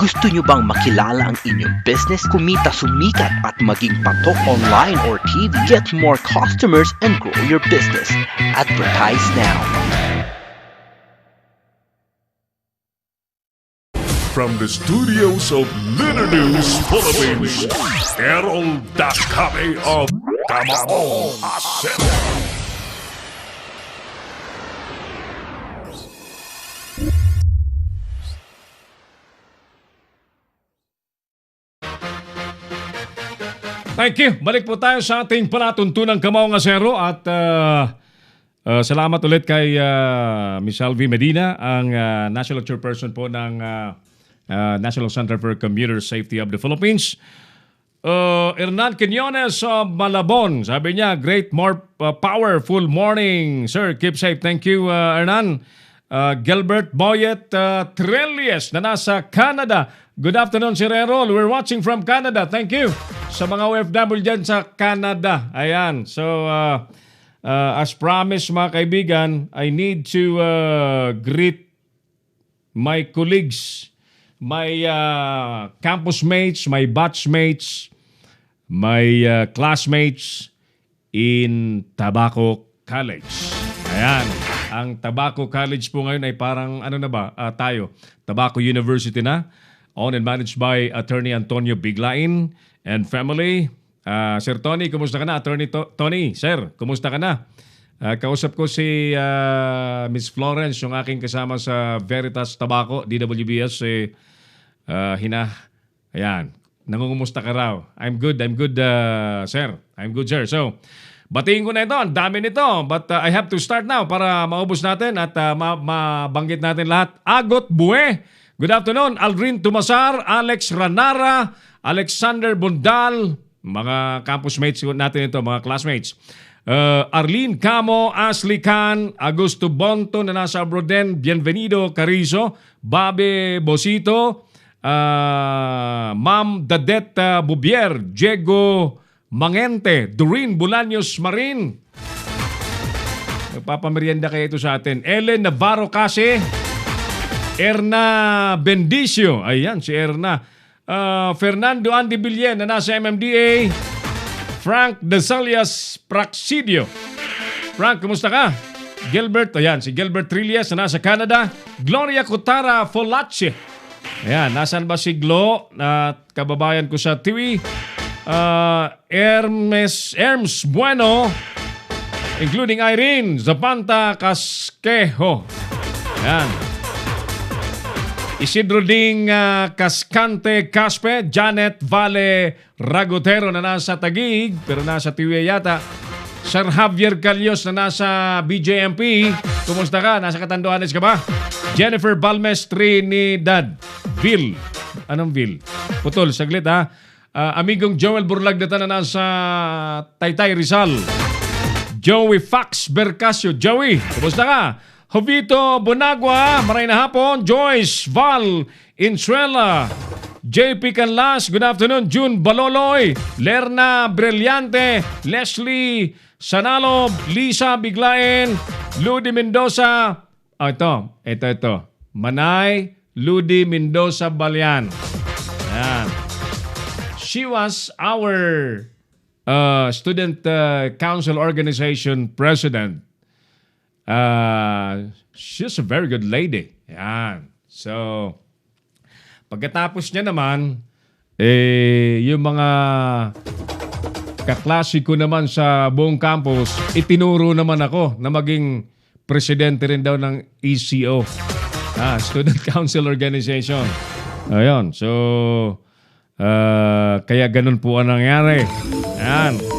Gusto nyo bang makilala ang inyong business, kumita, sumikat at maging patok online or TV? Get more customers and grow your business. Advertise now. From the studios of Litter News Philippines, Errol Dakame of Kamao Asset. Thank you. Balik po tayo sa ating palatuntunang Kamaong Asero at salamat ulit kay Ms. Alvi Medina, ang National Chairperson po ng National Center for Commuter Safety of the Philippines. Hernan Quinones of Malabon, sabi niya, great, more powerful morning. Sir, keep safe. Thank you, Hernan. Gilbert Boyet Trelies na nasa Canada. Good afternoon, Sir Errol. We're watching from Canada. Thank you sa mga OFW dyan sa Canada. Ayan. So, as promised, mga kaibigan, I need to greet my colleagues, my campus mates, my batchmates, my classmates in Tabaco College. Ayan. Ang Tabaco College po ngayon ay parang, ano na ba, tayo, Tabaco University na. Owned and managed by Attorney Antonio Biglain and family. Sir Tony, kumusta ka na? Attorney Tony, sir, kumusta ka na? Kausap ko si Miss Florence, yung aking kasama sa Veritas Tabaco, DWBS. Ayan, nangungumusta ka raw. I'm good, sir. I'm good, sir. So, batiin ko na ito. Ang dami nito. But I have to start now para maubos natin at mabanggit natin lahat. Agot Bue. Good afternoon. Aldrin Tumasar, Alex Ranara, Alexander Bundal, mga campus mates natin ito, mga classmates. Arlene Camo, Ashley Khan, Augusto Bonto na nasa abroad din, Bienvenido Carizo, Babe Bosito, Ma'am Dadet Bubier, Diego Mangente, Doreen Bulaños Marin. Nagpapamerienda kayo ito sa atin. Ellen Navarro Case, Erna Bendicio, ayan si Erna. Fernando Andy Billen na nasa MMDA. Frank Desalias Praxidio. Frank, kumusta ka? Gilbert, ayan si Gilbert Trillias na nasa Canada. Gloria Cotara Folache. Ayan, nasan ba si Glo? Kababayan ko sa TV. Erms Bueno, including Irene Zapanta Casquejo. Ayan. Isidro Ding Cascante Caspe, Janet Vale Ragotero na nasa Taguig, pero nasa Tiwi yata. Sir Javier Calios na nasa BJMP. Kumusta ka? Nasa Catanduanes ka ba? Jennifer Balmes Trinidad. Vil. Anong Vil? Putol, saglit ha. Amigong Joel Burlagdata na nasa Taytay Rizal. Joey Fax Bercasio. Joey, kumusta ka? Jovito Bonagua, maray na hapon. Joyce Val Insuela, JP Canlas, good afternoon. June Baloloy, Lerna Brillante, Leslie Sanalo, Lisa Biglain, Ludi Mendoza. Ito. Manay Ludi Mendoza Balian. Ayan. She was our student council organization president. She's a very good lady. Yan. So, pagkatapos niya naman, yung mga kaklase ko naman sa buong campus, itinuro naman ako na maging presidente rin daw ng ECO, Student Council Organization. Ayun. So, kaya ganun po ang nangyari. Yan.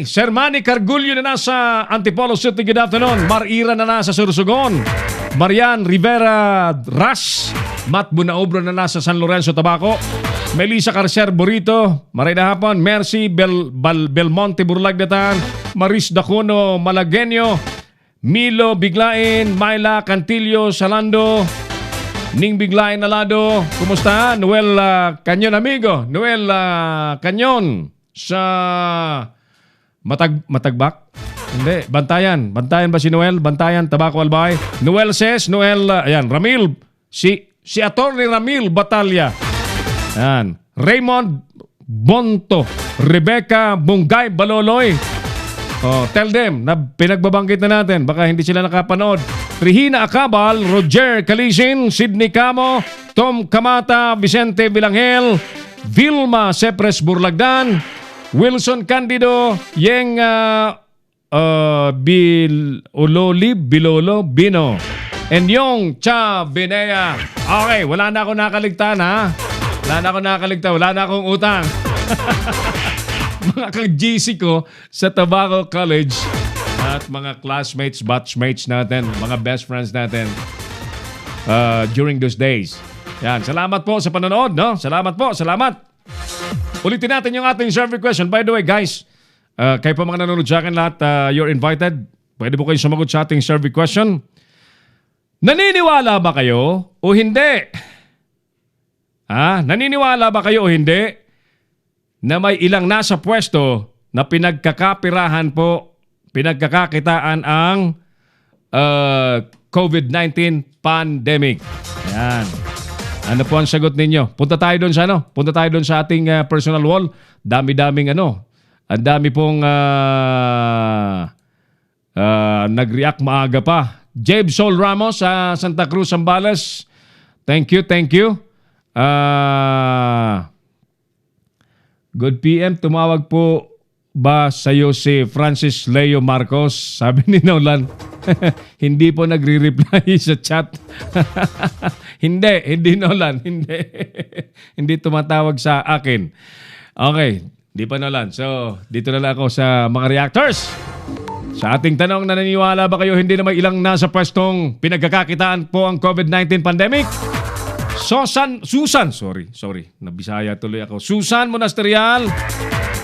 Sir Manny Cargullo na nasa Antipolo City, good afternoon. Marira na nasa Sorsogon. Marian Rivera Ras. Matt Bunaobro na nasa San Lorenzo, Tabaco. Melissa Carcer Burito, maray na hapon. Mercy Belmonte Burlagdatan. Maris Dacuno Malagenio. Milo Biglain. Myla Cantillo Salando. Ning Biglain Alado. Kumusta? Noel Canyon, amigo. Noel Canyon sa Matagbak? Hindi. Bantayan ba si Noel? Bantayan, Tabaco Albay. Noel Ses, Noel, ayan, Ramil. Si si Atty. Ramil Batalya. Yan. Raymond Bonto, Rebecca Bungay Baloloy. Tell them na pinagbabanggit na natin. Baka hindi sila nakapanood. Regina Acabal, Roger Calisin, Sidney Camo, Tom Kamata, Vicente Vilangel, Vilma Sepres Burlagdan, Wilson Candido, Yeng Bilolo Bino, and yung Cha Binea. Okay, wala na ako nakaligtan ha. Wala na akong utang. Mga ka-GC ko sa Tabaco College at mga classmates, batchmates natin, mga best friends natin during those days. Yan, salamat po sa panonood, no? Salamat po, salamat. Ulitin natin yung ating survey question. By the way, guys, kayo pa mga nanonood sa akin lahat, you're invited. Pwede po kayo sumagot sa ating survey question. Naniniwala ba kayo o hindi? Naniniwala ba kayo o hindi na may ilang nasa pwesto na pinagkakakitaan ang COVID-19 pandemic? Yan. Ano po ang sagot ninyo? Punta tayo doon sa ating personal wall. Dami-daming Ang dami pong nag-react maaga pa. Jabe Sol Ramos sa Santa Cruz, Zambales. Thank you. Good PM, tumawag po ba sa'yo si Francis Leo Marcos? Sabi ni Nolan. Hindi po nagre-reply sa chat. Hindi Nolan, hindi. Hindi tumatawag sa akin. Okay, di pa Nolan. So, dito na lang ako sa mga reactors. Sa ating tanong, naniniwala ba kayo hindi na may ilang nasa pwestong pinagkakakitaan po ang COVID-19 pandemic? Susan, nabisaya tuloy ako. Susan Monasterial,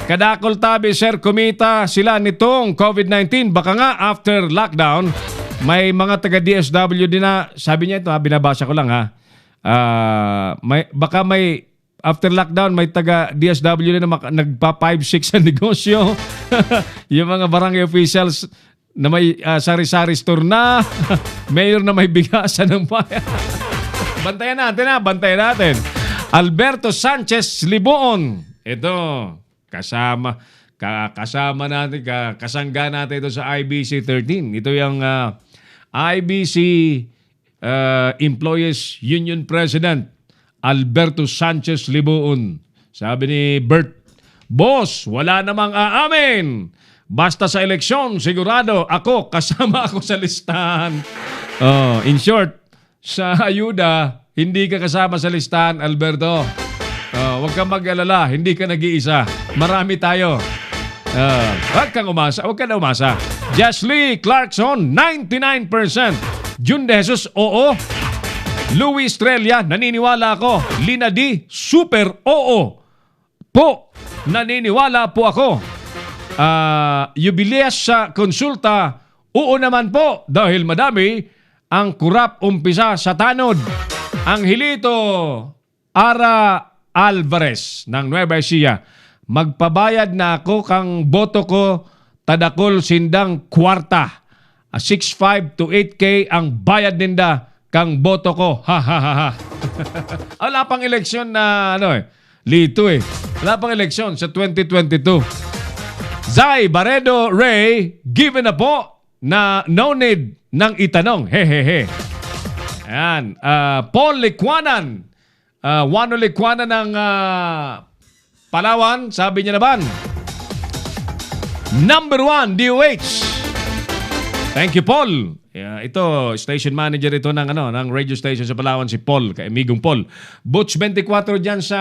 Kadakol Tabi, Sir, kumita sila nitong COVID-19. Baka nga after lockdown, may mga taga-DSW din na, sabi niya ito binabasa ko lang baka may after lockdown, may taga-DSW din na nagpa 5-6 sa negosyo. Yung mga barangay officials na may sari-sari store na, mayor na may bigasan ng bayan. Bantayan natin. Alberto Sanchez Liboon. Ito, kasama natin, kasangga natin ito sa IBC 13. Ito yung IBC Employees Union President, Alberto Sanchez Liboon. Sabi ni Bert, Boss, wala namang aamin. Basta sa eleksyon, sigurado kasama ako sa listahan. In short, sa ayuda, hindi ka kasama sa listahan, Alberto. Huwag kang mag-alala, hindi ka nag-iisa. Marami tayo. Huwag kang umasa. Jasly Clarkson, 99%. Jun De Jesus, oo. Louis Estrella, naniniwala ako. Lina D, super oo. Po, naniniwala po ako. Jubileas sa konsulta, oo naman po. Dahil madami ang kurap umpisa sa tanod. Angelito Ara Alvarez ng Nueva Ecija, magpabayad na ako kang boto ko tadakol sindang kwarta. 6.5 to 8K ang bayad ninda kang boto ko. Wala pang eleksyon na lito Wala pang eleksyon sa 2022. Zay Baredo Ray, given na po na no need nang itanong. Hehehe. Ayan. Paul Likwanan. Wano Likwanan ng Palawan. Sabi niya naman, number 1, DOH. Thank you, Paul. Ito, station manager ito ng radio station sa Palawan, si Paul, kaimigong Paul. Butch 24 dyan sa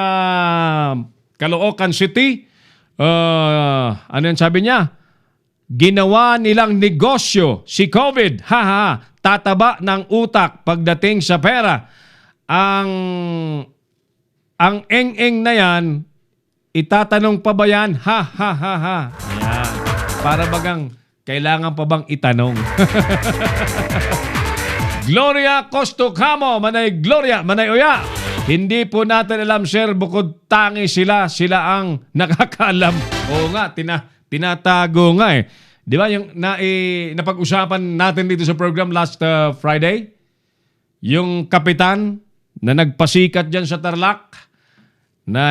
Caloocan City. Ano yan sabi niya? Ginawa nilang negosyo si COVID. Tataba ng utak pagdating sa pera. Ang eng-eng na yan, itatanong pa ba yan? Ayan. Para bagang kailangan pa bang itanong? Gloria Costocamo, Manay Gloria, Manay Oya. Hindi po natin alam, sir, bukod tangi sila ang nakakaalam. Oo nga, tinatago nga Di ba yung napag-usapan natin dito sa program last Friday? Yung kapitan na nagpasikat dyan sa Tarlac na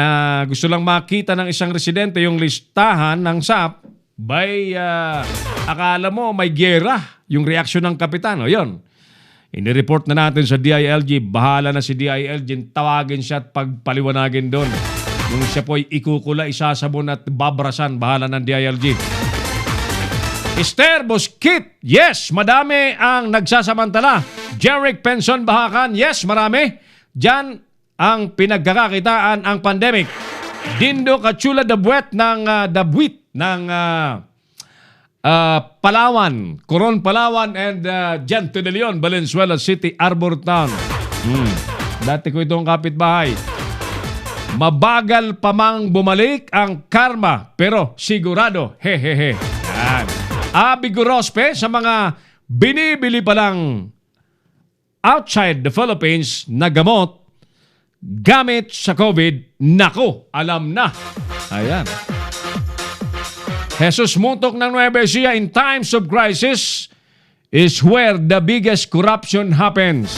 gusto lang makita ng isang residente yung listahan ng SAP, akala mo may gera yung reaksyon ng kapitan. O yun, inireport na natin sa DILG. Bahala na si DILG, tawagin siya at pagpaliwanagin doon. Yung siya po'y ikukula, isasabon at babrasan, bahala ng DILG. Esther Bosquit, yes, madami ang nagsasamantala. Jeric Penson Bahakan, yes, marami. Diyan ang pinagkakakitaan ang pandemic. Dindo Kachula Dabuet ng Palawan, Coron Palawan, and Jan de Leon, Valenzuela City, Arbor Town. Dati ko itong kapitbahay. Mabagal pa mang bumalik ang karma, pero sigurado, hehehe. Yan. Abigorospe sa mga binibili pa lang outside the Philippines na gamot gamit sa COVID. Nako, alam na. Ayan. Jesus Muntok ng Nueva Ecija, in times of crisis is where the biggest corruption happens.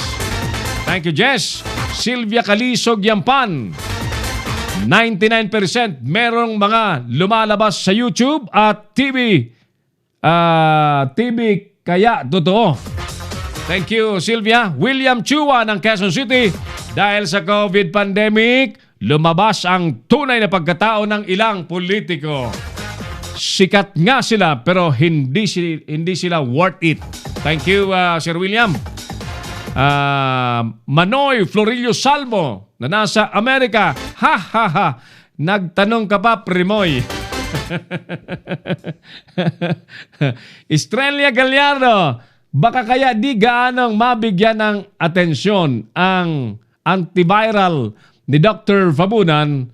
Thank you, Jess. Sylvia Calisog Yampan, 99% merong mga lumalabas sa YouTube at TV. Kaya totoo. Thank you, Sylvia. William Chua ng Quezon City, dahil sa COVID pandemic, lumabas ang tunay na pagkatao ng ilang politiko. Sikat nga sila pero hindi sila worth it. Thank you, Sir William. Manoy Florillo Salmo na nasa Amerika. Ha ha ha. Nagtanong ka pa, Primoy. Estrella Gallardo, baka kaya di gaanong mabigyan ng atensyon ang antiviral ni Dr. Fabunan,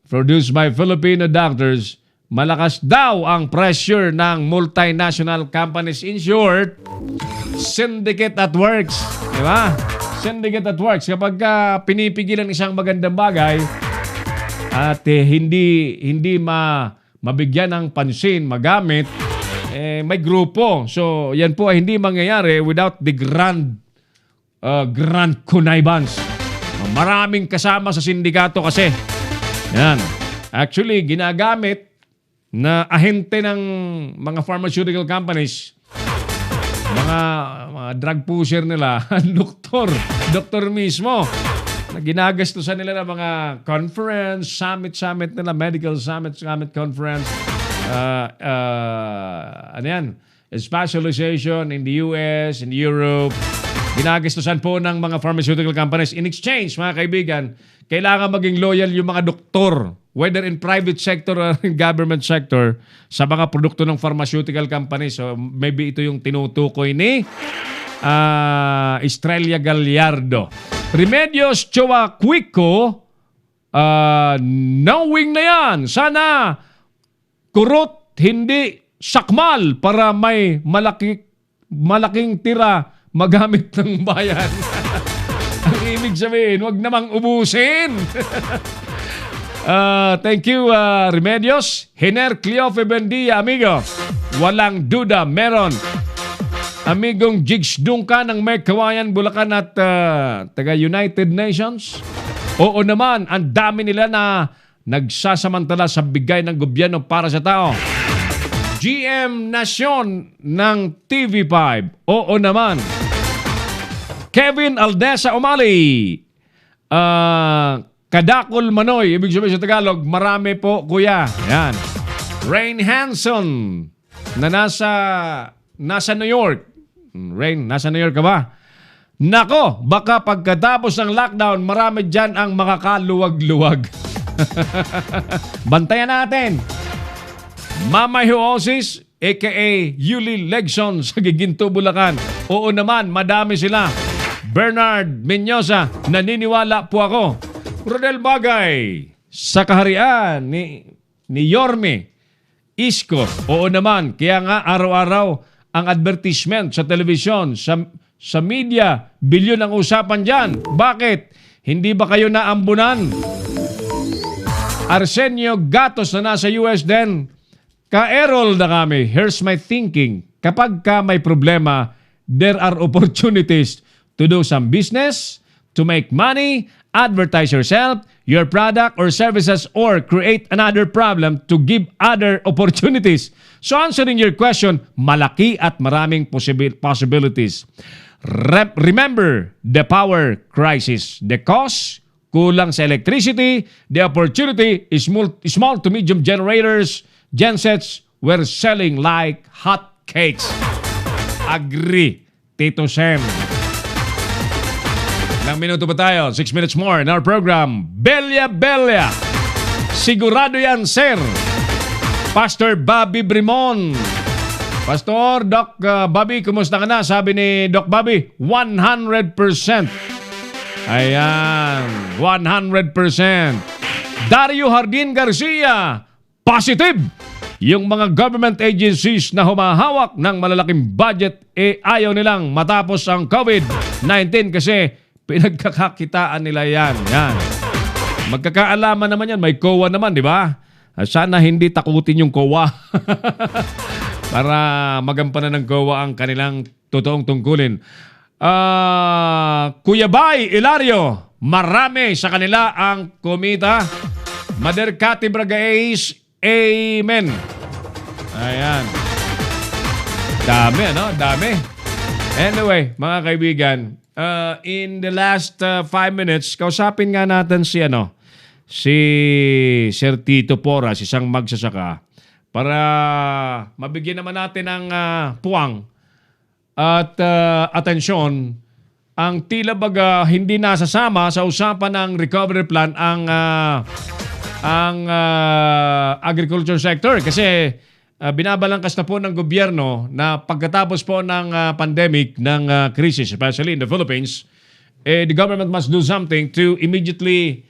produced by Filipino doctors. Malakas daw ang pressure ng multinational companies. In short, syndicate at works. Di ba? Syndicate at works. Kapag pinipigilan isang magandang bagay at hindi mabigyan ng pansin, magamit, may grupo. So, yan po ay hindi mangyayari without the grand connivance. Maraming kasama sa sindikato kasi. Yan. Actually, ginagamit na ahente ng mga pharmaceutical companies, mga drug pusher nila, doktor mismo, na ginagastusan nila ng mga conference, summit nila, medical summit conference, specialization in the US, in Europe. Ginagastusan po ng mga pharmaceutical companies. In exchange, mga kaibigan, kailangan maging loyal yung mga doktor, whether in private sector or in government sector, sa mga produkto ng pharmaceutical companies. So maybe ito yung tinutukoy ni Estrella Gallardo. Remedios Choaquico, knowing na yan, sana kurot, hindi sakmal para may malaking tira magamit ng bayan. Ang ibig sabihin, wag namang ubusin. Thank you, Remedios. Hiner Cleofe Bendia, amigo. Walang duda, meron. Amigong Jigs Duncan ng May Kawayan, Bulacan at taga United Nations. Oo naman, ang dami nila na nagsasamantala sa bigay ng gobyerno para sa tao. GM Nasyon ng TV5. Oo naman. Kevin Aldesa Umali. Kadakol Manoy. Ibig sabihin sa Tagalog, marami po, kuya. Yan. Rain Hanson na nasa New York. Rain, nasa New York ka ba? Nako, baka pagkatapos ng lockdown, marami dyan ang makakaluwag-luwag. Bantayan natin. Mama Huosis, a.k.a. Yuli Legson sa Giginto, Bulacan. Oo naman, madami sila. Bernard Menyosa, naniniwala po ako. Rodel Bagay, sa kaharian ni Yorme Isko. Oo naman, kaya nga araw-araw ang advertisement sa telebisyon, sa media, bilyon ang usapan dyan. Bakit? Hindi ba kayo naambunan? Arsenio Gatos na nasa US din. Ka-Errol na kami. Here's my thinking. Kapag ka may problema, there are opportunities to do some business, to make money, advertise yourself, your product or services, or create another problem to give other opportunities. So answering your question, malaki at maraming possibilities. Remember the power crisis. The cost, kulang sa electricity. The opportunity is small to medium generators, gensets were selling like hot cakes. Agree, Tito Sem. Ilang minuto pa tayo? 6 minutes more in our program. Belya Belya. Sigurado yan, sir. Pastor Bobby Brimon. Pastor, Doc Bobby, kumusta ka na? Sabi ni Doc Bobby, 100%. Ayan, 100%. Dario Hardin Garcia, positive. Yung mga government agencies na humahawak ng malalaking budget, ayaw nilang matapos ang COVID-19 kasi pinagkakakitaan nila yan. Yan. Magkakaalaman naman yan. May COA naman, di ba? Sana hindi takutin yung COA. Para magampanan ng COA ang kanilang totoong tungkulin. Kuya Bay, Ilario, marami sa kanila ang kumita. Maderkati Bragaes, amen. Ayan. Dami, ano? Dami. Anyway, mga kaibigan, in the last 5 minutes, kausapin nga natin si Sir Tito Porras, isang magsasaka, para mabigyan naman natin ng puwang at atensyon ang tila baga hindi nasasama sa usapan ng recovery plan ang agriculture sector kasi binabalangkas na po ng gobyerno na pagkatapos po ng pandemic, ng crisis, especially in the Philippines, the government must do something to immediately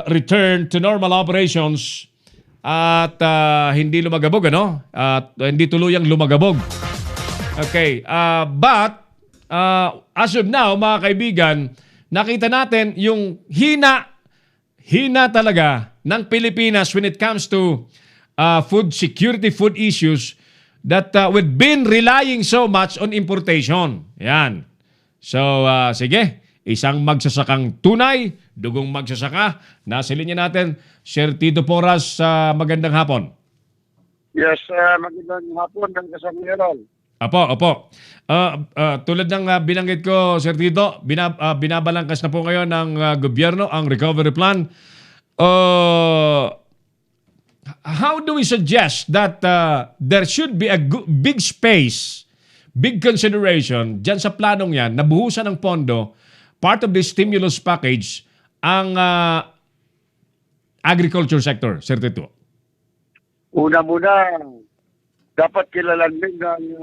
return to normal operations at hindi lumagabog, at hindi tuluyang lumagabog. Okay, but as of now, mga kaibigan, nakita natin yung hina talaga ng Pilipinas when it comes to food security, food issues that we've been relying so much on importation. Yan. So, sige, isang magsasakang tunay, dugong magsasaka. Nasa linya natin, Sir Tito Porras, magandang hapon. Yes, magandang hapon ng kasama General. Apo. Tulad ng binanggit ko, Sir Tito, binabalangkas na po ngayon ng gobyerno ang recovery plan. How do we suggest that there should be a big space, big consideration dyan sa planong yan, na buhusan ng pondo, part of the stimulus package, ang agriculture sector, Sir Tito? Una-muna, dapat kilalanin ng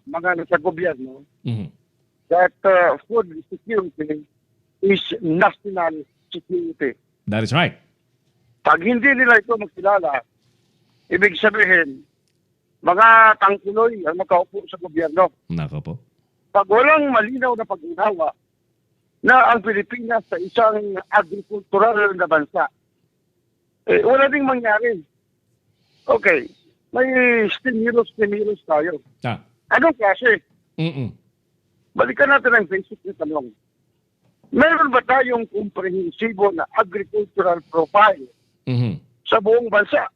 mga nasa gobyerno that food security is national security. That is right. Pag hindi nila ito magkilala, ibig sabihin, mga tangkuloy ang nakaupo sa gobyerno. Nako po. Pag walang malinaw na pag-unawa na ang Pilipinas sa isang agricultural na bansa, wala ding mangyari. Okay, may stimulus tayo. Anong klase? Balikan natin ang basic na tanong. Meron ba tayong komprehensibo na agricultural profile sa buong bansa?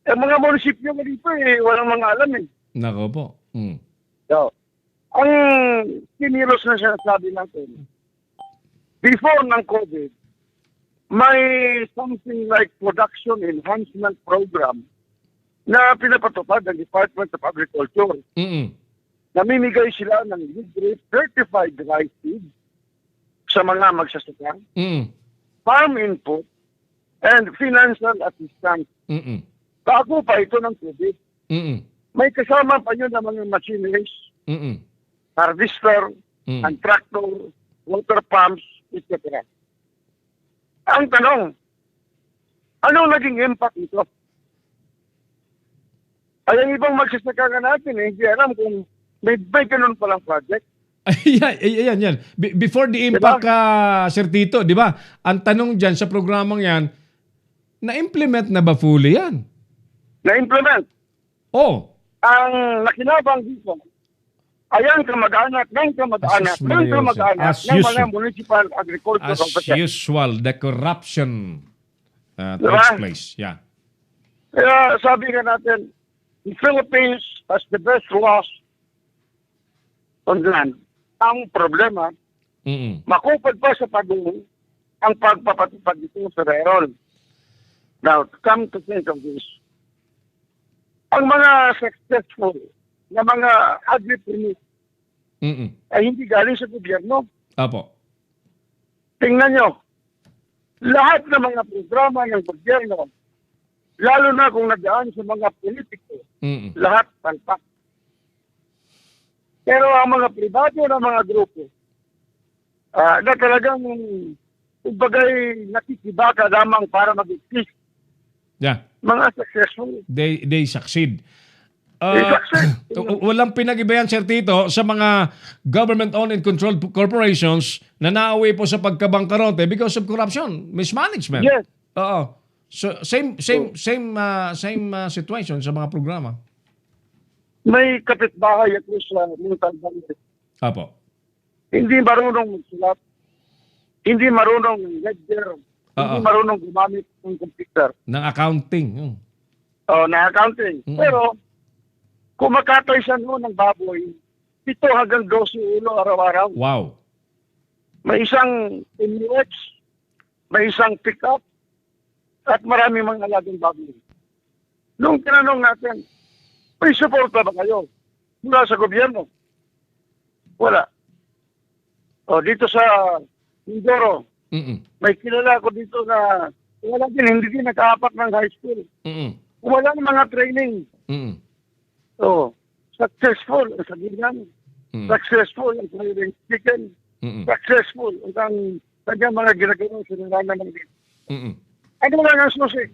Mga munisipyo nga dito, walang mga alam eh. Nako po. So, ang stimulus na sinasabi natin, before ng COVID, may something like production enhancement program na pinapatupad ng Department of Agriculture. Namimigay sila ng libre certified rice seeds sa mga magsasaka, farm input, and financial assistance. Bago pa ito ng COVID, may kasama pa yun ng mga machineries, harvester, and tractor, water pumps, etc. Ang tanong, anong naging impact nito? Ay, ang ibang magsasaka nga natin, hindi alam kung may ganun palang project. Yan. Before the impact, Sir Tito, di ba? Ang tanong dyan sa programang yan, na-implement na ba fully yan? Na-implement. Oh. Ang nakinabang dito, Ayan kamag-anak, ng kamag-anak, Asus ng Maria Jose. kamag-anak, As ng mga usual. municipal agriculture As officer. usual, the corruption Diba? takes place. Yeah. Kaya sabi nga natin, the Philippines has the best laws on land. Ang problema, Mm-mm. makupad pa sa pagulong ang pagpapatupad dito sa Rayon. Now, come to think of this, ang mga successful na mga agripreneurs Mm-mm. ay hindi galing sa gobyerno. Apo. Tingnan nyo, lahat ng mga programa ng gobyerno, lalo na kung nagaan sa mga politiko, Mm-mm. lahat palpak. Pero ang mga pribado na mga grupo, na talagang kumbagay nakikibaka lamang para mag-exist, Yeah. mga successful. They succeed. They succeed. Walang pinag-ibayan, Sir Tito, sa mga government-owned and controlled corporations na nauwi po sa pagkabangkarote because of corruption, mismanagement. Yes. Oo. So, same situation sa mga programa. May kapitbahay ako sa Montalban. Apo. Hindi marunong magsulat, hindi marunong ledger, hindi marunong gumamit ng computer Ng accounting. na accounting. Mm. Pero, kung makatay siya noon ng baboy, 7 hanggang 12 ulo araw-araw. Wow. May isang MUX, may isang pick-up, at marami mga alagang baboy. Nung tinanong natin, may suporta ba kayo mula sa gobyerno? Wala. O, dito sa Mindoro, Mm-mm. may kilala ko dito na wala din, hindi din nakaapak ng high school. Mm-mm. Wala ng mga training. Mm-mm. So, successful ang sabihan. Mm. Successful ang clearing chicken. Mm-mm. Successful ang kanyang mga ginagawang sinaranan ng dito. Mm-mm. Ano lang ang susi?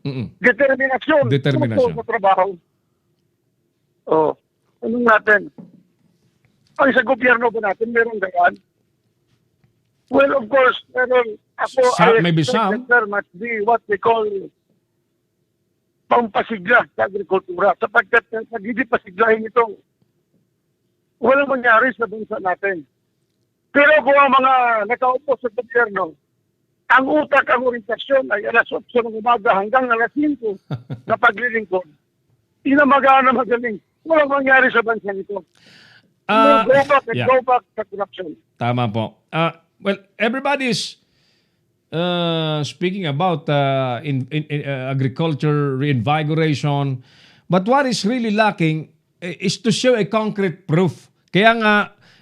Mm-mm. Determinasyon. Determinasyon. Sa trabaho. Oh, anong natin? Ang sa gobyerno ba natin, meron gayaan? Well, of course, meron. Ako, Maybe expect some. that there must be what we call pampasigla sa agrikultura. Sapagkat pag hindi pasiglahin ito, walang mangyari sa bansa natin. Pero kung ang mga nakaupo sa gobyerno, ang utak, ang orientasyon ay alas 8 ng umaga hanggang alas 5 na paglilingkod, inamagaan na magaling. Walang mangyari sa bansa nito. Go back and yeah. go back sa corruption. Tama po. Well, everybody's speaking about agriculture reinvigoration, but what is really lacking is to show a concrete proof. Kaya nga,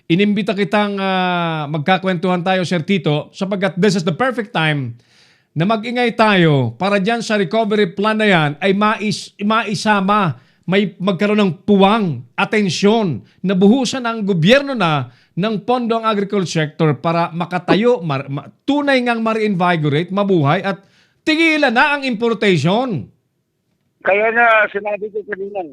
inimbita kitang magkakwentuhan tayo, Sir Tito, sapagkat this is the perfect time na mag-ingay tayo para dyan sa recovery plan na yan ay maisama, may magkaroon ng puwang, atensyon, na buhusan ng gobyerno na ng pondo ang agriculture sector para makatayo, tunay ngang ma-reinvigorate, mabuhay at tigilan na ang importation. Kaya nga sinabi ko kanina,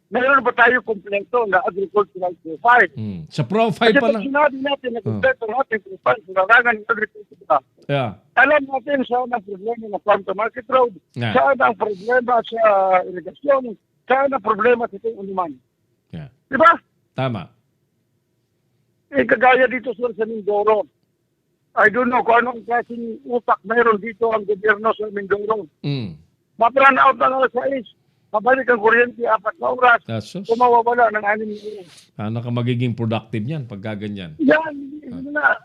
mayroon ba tayo kompleto na agricultural profile? Sa profile Kasi pa pag lang. sinabi natin na kompleto natin profile sa larangan ng agricultura, Yeah. alam natin saan ang problema ng farm to market road, Yeah. saan ang problema sa irigasyon, saan ang problema sa itong unuman. Yeah. Di ba? Tama. Kagaya dito sa Mindoro. I don't know kung anong klaseng utak mayroon dito ang gobyerno sa Mindoro. Mm. Ma-run out ng alas 6, mabalik ang kuryente 4 na oras, That's just, kumawawala ng 6 na oras. paano ka magiging productive niyan pagka ganyan? Yan, yun na.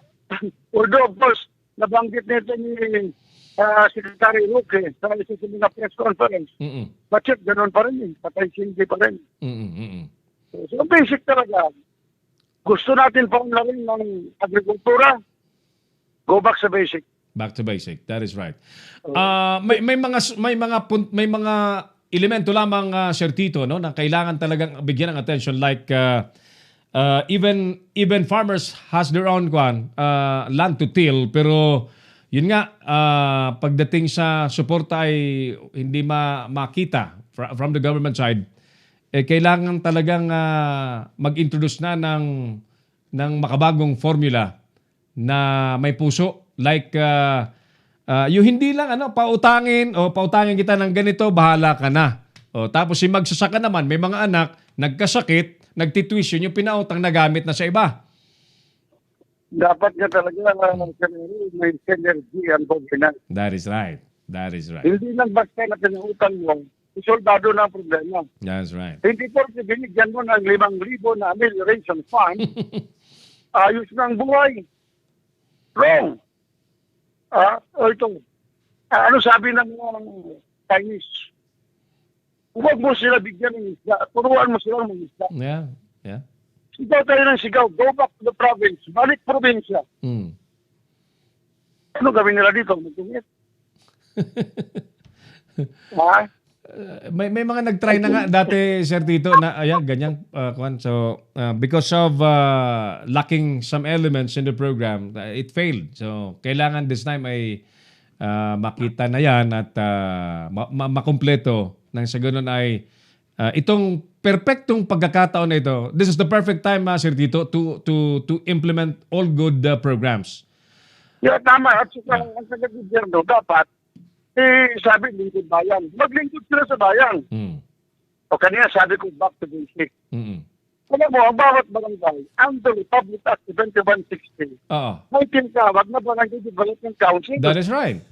Although, of course, nabanggit nito ni Secretary Roque sa isa sa mga press conference. Mm-mm. But yet, ganun pa rin. Patay hindi pa rin. Mm-mm. Mm-mm. So, basic talaga. Gusto natin paunlarin ng agrikultura, go back sa basic. Back to basic. That is right. May mga elemento lamang, Sir Tito, no, na kailangan talagang bigyan ng attention, like even farmers has their own land to till, pero yun nga, pagdating sa suporta ay hindi makita from the government side, kailangan talagang mag-introduce na ng makabagong formula na may puso, like yung hindi lang pautangin kita ng ganito, bahala ka na. O tapos si magsasaka naman, may mga anak nagkasakit, nagtituition yung pinautang na gamit na sa iba. Dapat nga talaga may synergy ang governance. That is right. That is right. Hindi lang basta na pinutang mo, isoldado na ang problema. That's right. Hindi po binigyan mo ng 5,000 na amelioration fund, ayos ng buhay. Wrong. Ito. Ano sabi ng Chinese? Huwag mo sila bigyan ng isda. Turuan mo sila ng isda. Yeah. Yeah. Sigaw tayo ng sigaw. Go back to the province. Balik probinsya. Mm. Ano gawin nila dito? Magtumit. Ha? May mga nag-try na nga dati, Sir Tito, na ayan, ganyan. Kwan. So, because of lacking some elements in the program, it failed. So, kailangan this time ay makita na yan at makumpleto nang sa ganun ay itong perfectong pagkakataon na ito. This is the perfect time, Sir Tito, to implement all good programs. Yeah, tama. At saka, ang taga-gobyerno, dapat, sabi, lingkod bayan. Maglingkod sila sa bayan. Mm. O kanina sabi ko, back to basic. Mm-mm. Alam mo, ang bawat barangay, under Republic Act 2160, Oo. may tinatawag na Barangay Development Council. That is right.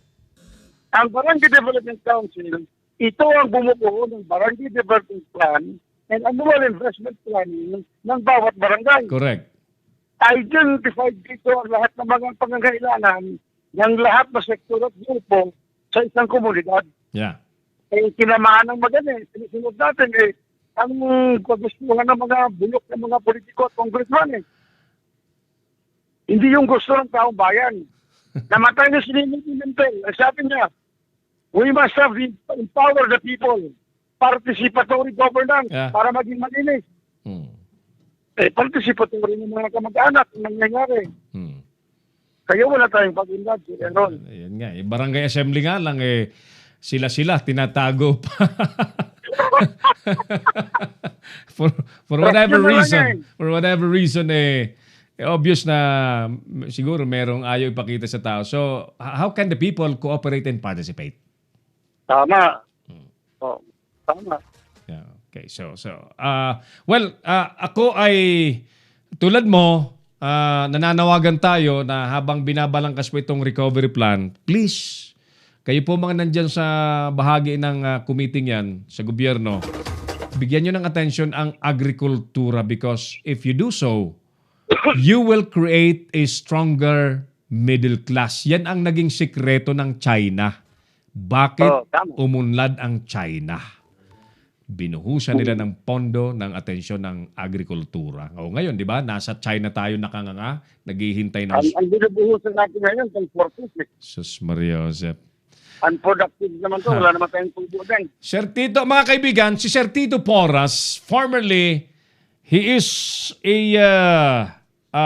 Ang Barangay Development Council, ito ang bumubuo ng Barangay Development Plan and Annual Investment Planning ng bawat barangay. Correct. Identified dito ang lahat ng mga pangangailangan ng lahat na sektor at grupo sa isang komunidad. Yeah. Kinamaan ng maganda. Sinisunod natin ang kagustuhan ng mga bulok ng mga politiko at congressman. Hindi yung gusto ng taong bayan. Namatay na si Nino Pimentel. Sabi niya, we must have empower the people. Participatory governance para maging malinis. Mm. Participatory ng mga kamag-anak ang nangyayari. Mm. Kaya wala tayong pag-unlad, Sir Enron. Ayan nga. Barangay assembly nga lang sila tinatago pa. for whatever reason obvious na siguro merong ayaw ipakita sa tao. So how can the people cooperate and participate? Tama. Oh, tama. Yeah, okay. So ako ay tulad mo, nananawagan tayo na habang binabalangkas po itong recovery plan, please, kayo po mga nandyan sa bahagi ng committee yan sa gobyerno, bigyan nyo ng attention ang agrikultura because if you do so, you will create a stronger middle class. Yan ang naging sikreto ng China. Bakit umunlad ang China? Binuhusan nila ng pondo ng atensyon ng agrikultura. O ngayon, di ba? Nasa China tayo nakanganga, naghihintay ng... Ang binubuhusan natin ngayon, ang purpose. Sus Maria Josep. Unproductive naman to. Wala naman tayong tungkulan. Sir Tito, mga kaibigan, si Sir Tito Porras, formerly, he is a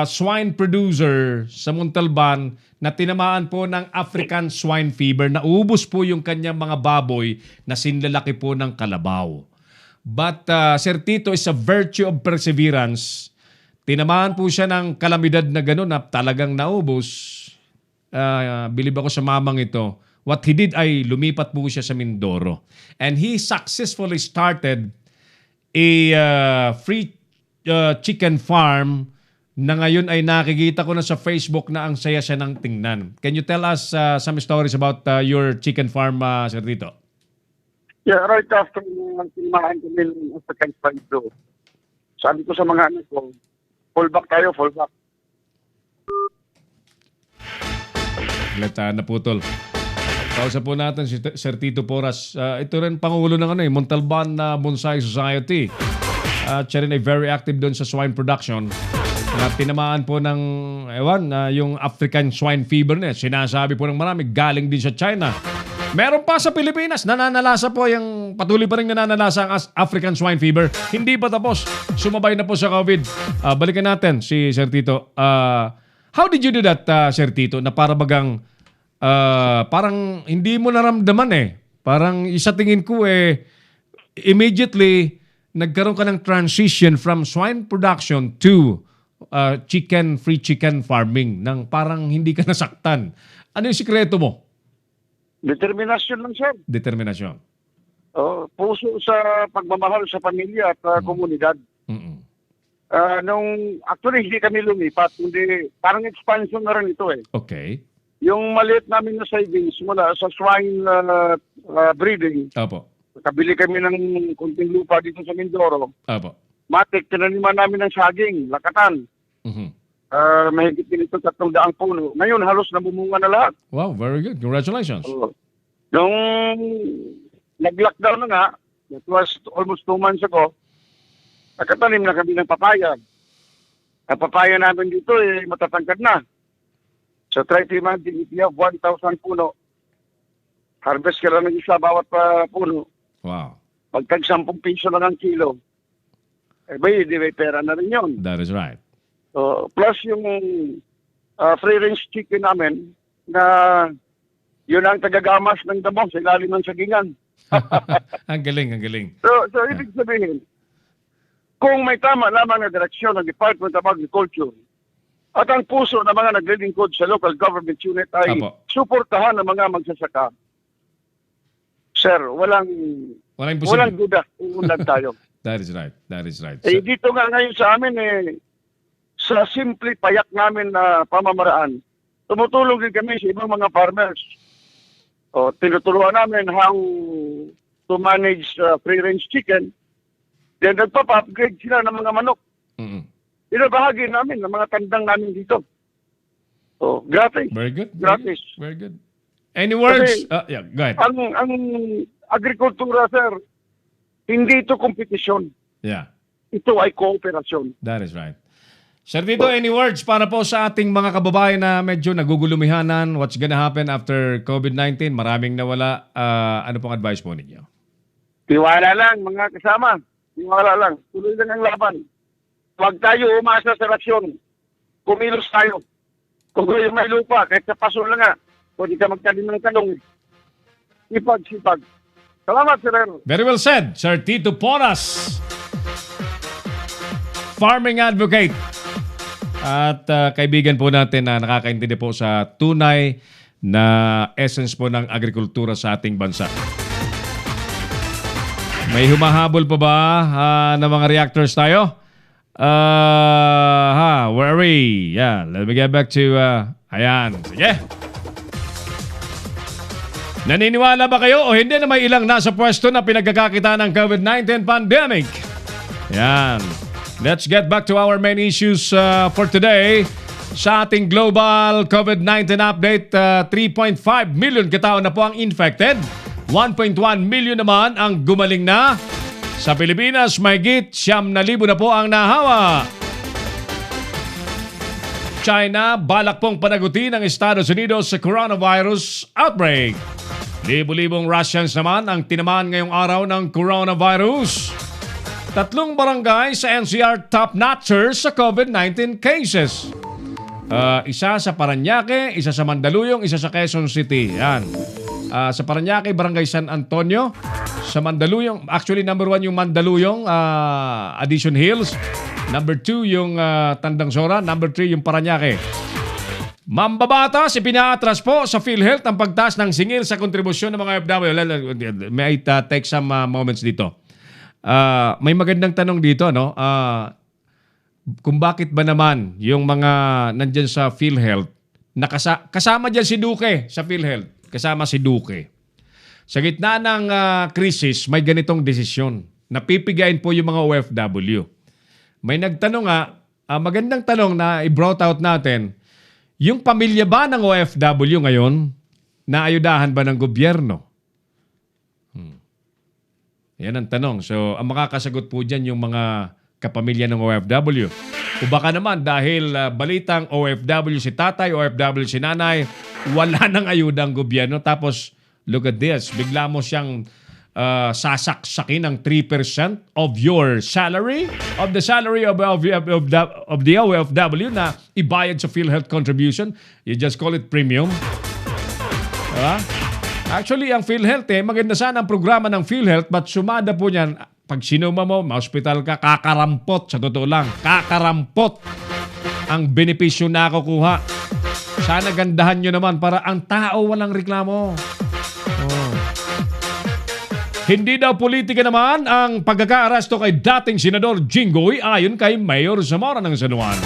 swine producer sa Montalban na tinamaan po ng African swine fever. Naubos po yung kanyang mga baboy na sinlalaki po ng kalabaw. But Sir Tito is a virtue of perseverance. Tinamaan po siya ng kalamidad na gano'n na talagang naubos. Bilib ako sa mamang ito. What he did ay lumipat po siya sa Mindoro. And he successfully started a free chicken farm na ngayon ay nakikita ko na sa Facebook na ang saya siya ng tingnan. Can you tell us some stories about your chicken farm, Sir Tito? Yeah, right after tinamaan kami ng African swine flu, sabi ko sa mga anak ko, fallback tayo, fallback. Naputol. Kausap po natin si Sir Tito Porras. Ito rin pangulo ng Montalban Bonsai Society. Siya rin ay very active doon sa swine production. Na tinamaan po ng, yung African swine fever na sinasabi po ng marami, galing din sa China. Meron pa sa Pilipinas, nananalasa po patuloy pa rin nananalasa ang African swine fever. Hindi pa tapos, sumabay na po sa COVID. Balikan natin si Sir Tito. How did you do that, Sir Tito, na parang hindi mo naramdaman Parang isa tingin ko immediately, nagkaroon ka ng transition from swine production to free chicken farming nang parang hindi ka nasaktan. Ano yung sikreto mo? Determinasyon lang, sir. Determinasyon. Puso sa pagmamahal sa pamilya at komunidad. Mm-mm. Actually, hindi kami lumipat. Hindi, parang expansion na rin ito eh. Okay. Yung maliit namin na savings mula sa swine breeding, Opo. kabili kami ng kunting lupa dito sa Mindoro. Opo. Matik, tinaniman namin ng saging, lakatan. Mhm. Mahigit din ito 300 puno. Ngayon, halos nabumunga na lahat. Wow, very good. Congratulations. Nung nag-lockdown na nga, it was almost 2 months ago, nakatanim na kami ng papaya. Ang papaya namin dito matatangkad na. So try to imagine if you have 1,000 puno, harvest ka lang ng isa bawat puno. Wow. Pagtag 10 piso lang ang kilo, di may pera na rin yun. That is right. Plus yung free-range chicken namin na yun ang tagagamas ng damo sa ilalim ng sagingan. Ang galing, ang galing. So ibig sabihin, kung may tama lamang na direksyon ng Department of Agriculture at ang puso ng mga naglilingkod sa local government unit ay Apo. suportahan ng mga magsasaka, sir, walang Imposible. duda, uunlad tayo. That is right. That is right. Dito nga ngayon sa amin, sa simple payak namin na pamamaraan, tumutulong din kami sa ibang mga farmers. Tinuturuan namin how to manage free-range chicken. Then nagpapa-upgrade sila ng mga manok. Mm-mm. Binabahagi namin ng mga tandang namin dito. Gratis. Very good. Gratis. Very good. Any words? Kasi, Yeah, go ahead. Ang agrikultura, sir, hindi ito kompetisyon. Yeah, Ito ay kooperasyon. that is right. Sir Tito, any words para po sa ating mga kababayan na medyo nagugulumihanan? What's gonna happen after COVID-19? Maraming nawala. Ano pong advice po ninyo? Tiwala lang, mga kasama. Tiwala lang. Tuloy lang ang laban. Huwag tayo umasa sa rasyon. Kumilos tayo. Kung may lupa, kahit sa paso lang nga, pwede ka magtanim ng talong. Sipag. Salamat, Sir Ero. Very well said, Sir Tito Poras. Farming advocate. At kaibigan po natin na nakakaintindi po sa tunay na essence po ng agrikultura sa ating bansa. May humahabol pa ba na mga reactors tayo? Where are we? Yeah, let me get back to... ayan, sige. Naniniwala ba kayo o hindi na may ilang nasa pwesto na pinagkakakita ng COVID-19 pandemic? Yan. Let's get back to our main issues for today. Sa ating global COVID-19 update, 3.5 million katao na po ang infected. 1.1 million naman ang gumaling na. Sa Pilipinas, mahigit 9,000 na po ang nahawa. China, balak pong panagutin ng Estados Unidos sa coronavirus outbreak. Libo-libong Russians naman ang tinamaan ngayong araw ng coronavirus. 3 barangay sa NCR top-notchers sa COVID-19 cases. Isa sa Parañaque, isa sa Mandaluyong, isa sa Quezon City. Yan. Sa Parañaque, Barangay San Antonio. Sa Mandaluyong, actually number 1 yung Mandaluyong, Addition Hills. Number 2 yung Tandang Sora. Number 3 yung Parañaque. Mambabatas, ipinaatras po sa PhilHealth ang pagtaas ng singil sa kontribusyon ng mga OFW. May take some moments dito. May magandang tanong dito, no? Kung bakit ba naman yung mga nandyan sa PhilHealth, kasama dyan si Duque sa PhilHealth, kasama si Duque. Sa gitna ng krisis, may ganitong desisyon na pipigain po yung mga OFW. May nagtanong magandang tanong na i-brought out natin, yung pamilya ba ng OFW ngayon, naayudahan ba ng gobyerno? Yan ang tanong. So, ang makakasagot po dyan yung mga kapamilya ng OFW. O baka naman dahil balitang OFW si tatay, OFW si nanay, wala nang ayuda ang gobyerno. Tapos, look at this, bigla mo siyang sasaksakin ng 3% of your salary, of the salary of the OFW na ibayad sa PhilHealth contribution. You just call it premium. Diba? Actually, ang PhilHealth, maganda sana ang programa ng PhilHealth, but sumada po niyan, pag sinuma mo, ma-hospital ka, kakarampot, sa totoo lang, kakarampot ang benepisyo na kukuha. Sana gandahan nyo naman para ang tao walang reklamo. Hindi daw politika naman ang pagkaka-aresto kay dating Senador Jinggoy ayon kay Mayor Zamora ng San Juan.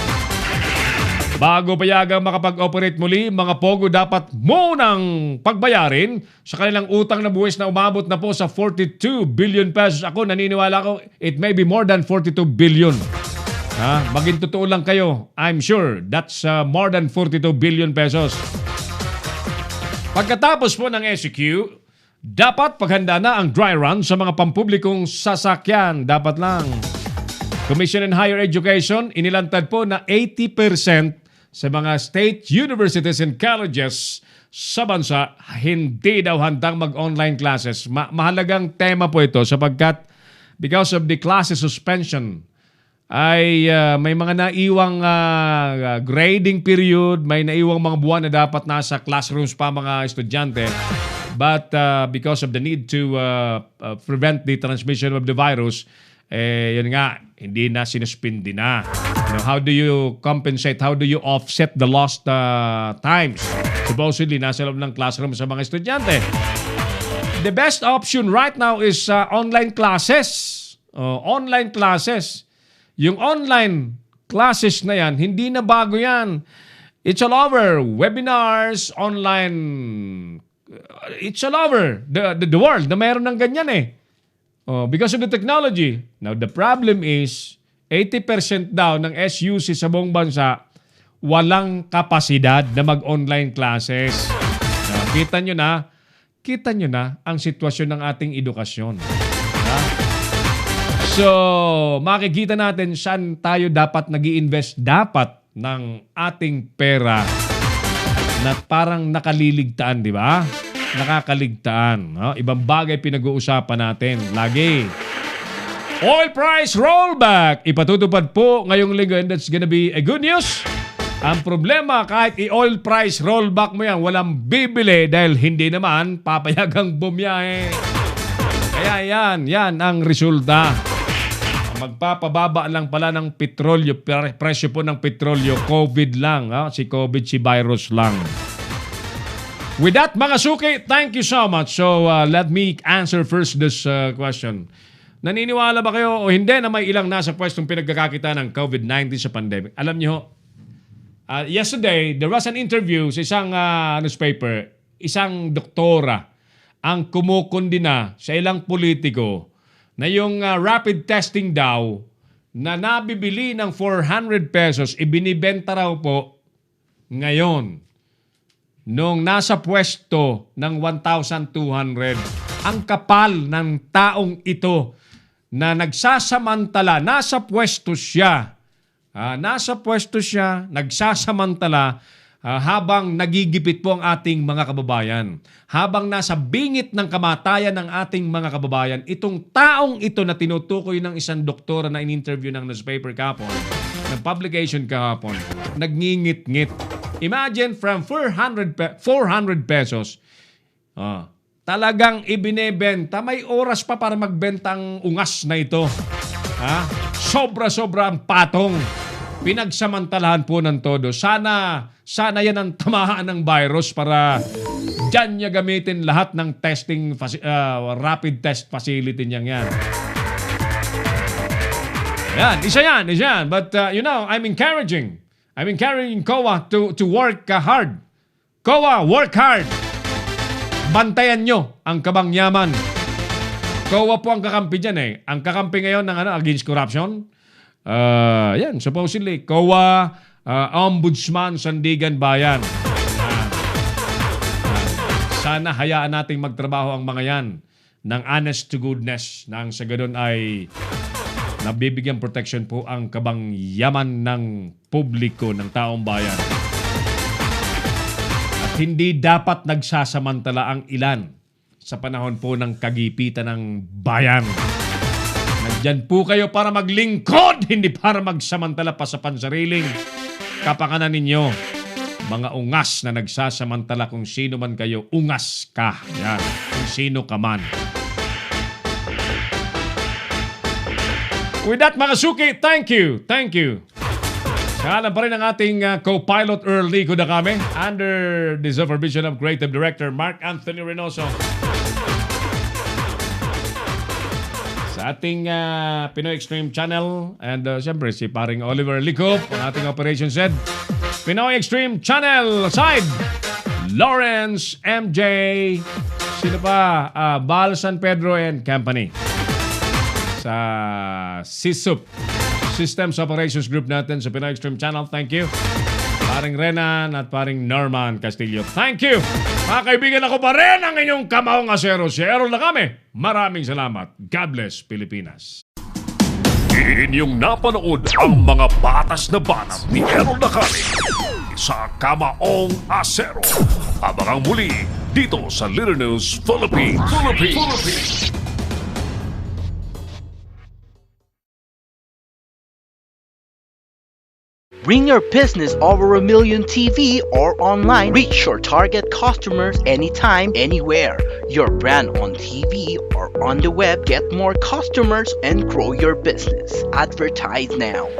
Bago payagang makapag-operate muli, mga Pogo dapat munang pagbayarin sa kanilang utang na buwis na umabot na po sa 42 billion pesos. Ako naniniwala ko it may be more than 42 billion. Maging totoo lang kayo, I'm sure that's more than 42 billion pesos. Pagkatapos po ng SEQ, dapat paghanda na ang dry run sa mga pampublikong sasakyan. Dapat lang. Commission on Higher Education, inilantad po na 80% sa mga state universities and colleges sa bansa hindi daw handang mag-online classes. Mahalagang tema po ito sapagkat because of the classes suspension ay may mga naiwang grading period, may naiwang mga buwan na dapat nasa classrooms pa mga estudyante. But because of the need to prevent the transmission of the virus, yun nga, hindi na sinuspindi na. How do you compensate? How do you offset the lost times? Supposedly, nasa loob ng classroom sa mga estudyante. The best option right now is online classes. Online classes. Yung online classes na yan, hindi na bago yan. It's all over. Webinars, online. It's all over the world na mayroon ng ganyan eh. Because of the technology. Now, the problem is 80% daw ng SUC sa buong bansa walang kapasidad na mag-online classes. Kita nyo na ang sitwasyon ng ating edukasyon. So, makikita natin saan tayo dapat nag-i-invest dapat ng ating pera na parang nakaliligtaan, di ba? Nakakaligtaan. Ibang bagay pinag-uusapan natin. Lagi. Oil price rollback. Ipatutupad po ngayong linggo and that's gonna be a good news. Ang problema, kahit i-oil price rollback mo yan, walang bibili dahil hindi naman papayagang bumiyahe. Kaya yan ang resulta. Magpapababa lang pala ng petrolyo, presyo po ng petrolyo, COVID lang. Si COVID, si virus lang. With that, mga suki, thank you so much. So, let me answer first this question. Naniniwala ba kayo o hindi na may ilang nasa pwestong pinagkakakita ng COVID-19 sa pandemic? Alam niyo, yesterday, there was an interview sa isang newspaper, isang doktora ang kumukundina sa ilang politiko na yung rapid testing daw na nabibili ng 400 pesos, ibinibenta raw po ngayon nung nasa pwesto ng 1,200. Ang kapal ng taong ito na nagsasamantala, nasa pwesto siya, nagsasamantala habang nagigipit po ang ating mga kababayan. Habang nasa bingit ng kamatayan ng ating mga kababayan, itong taong ito na tinutukoy ng isang doktora na in-interview ng newspaper kahapon, ng publication kahapon, nagngingit-ngit. Imagine from 400 pesos, talagang ibinebenta. May oras pa para magbenta ang ungas na ito. Sobra-sobra ang patong. Pinagsamantalahan po ng todo. Sana yan ang tamaan ng virus para dyan niya gamitin lahat ng testing, rapid test facility niya yan. Isa yan. But I'm encouraging COA to work hard. COA, work hard. Bantayan nyo ang kabangyaman. COA po ang kakampi dyan eh. Ang kakampi ngayon ng against corruption. Supposedly, COA, Ombudsman, Sandigan Bayan. Sana hayaan nating magtrabaho ang mga yan ng honest to goodness. Nang sa ganun ay nabibigyan protection po ang kabangyaman ng publiko, ng taong bayan. At hindi dapat nagsasamantala ang ilan sa panahon po ng kagipitan ng bayan. Nandyan po kayo para maglingkod, hindi para magsamantala pa sa pansariling kapakanan ninyo. Mga ungas na nagsasamantala, kung sino man kayo, ungas ka. Yan, kung sino ka man. With that, mga suki, thank you. Alam pa rin ang ating co-pilot Early Kudakame under the supervision of Creative Director Mark Anthony Reynoso. sa ating Pinoy Extreme Channel. And siyempre, si paring Oliver Licop, ang ating Operations Head. Pinoy Extreme Channel side, Lawrence MJ, sino pa? Bal San Pedro and Company. Sa SISUP, Systems Operations Group natin sa Pinoy Extreme Channel. Thank you. Paring Renan at paring Norman Castillo. Thank you. Mga kaibigan, ako pa rin ang inyong kamaong asero. Si Errol na kami. Maraming salamat. God bless, Pilipinas. Inyong napanood ang mga batas na banat ni Errol Nakami sa Kamaong Asero. Abangang muli dito sa Little News Philippines. Bring your business over 1 million TV or online. Reach your target customers anytime, anywhere. Your brand on TV or on the web. Get more customers and grow your business. Advertise now.